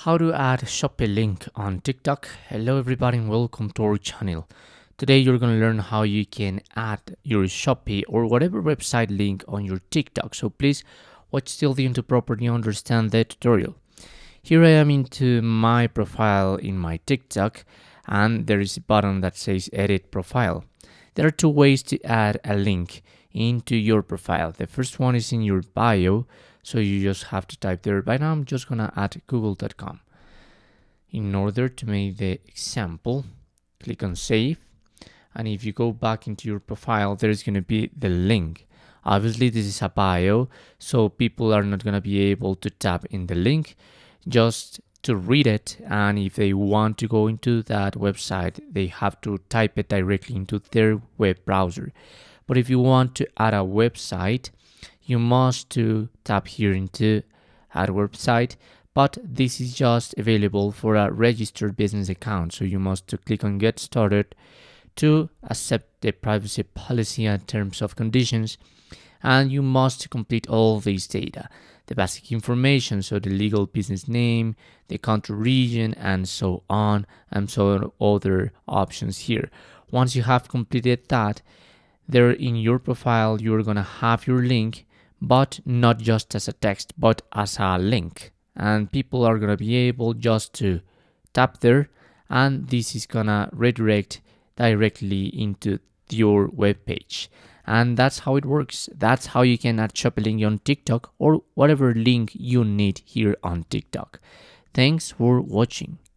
How to add Shopee link on TikTok. Hello everybody and welcome to our channel. Today you're going to learn how you can add your Shopee or whatever website link on your TikTok. So please watch till the end to properly understand the tutorial. Here I am into my profile in my TikTok and there is a button that says edit profile. There are two ways to add a link into your profile. The first one is in your bio. So you just have to type there. Right now I'm just gonna add google.com. In order to make the example, click on save. And if you go back into your profile, there's gonna be the link. Obviously this is a bio, so people are not gonna be able to tap in the link just to read it. And if they want to go into that website, they have to type it directly into their web browser. But if you want to add a website, you must to tap here into add website, but this is just available for a registered business account. So you must to click on get started to accept the privacy policy and terms of conditions, and you must complete all these data, the basic information, so the legal business name, the country region, and so on, and so other options here. Once you have completed that, there in your profile you're gonna have your link, but not just as a text but as a link, and people are gonna be able just to tap there, and this is gonna redirect directly into your web page. And that's how it works. That's how you can add Shopee link on TikTok or whatever link you need here on TikTok. Thanks for watching.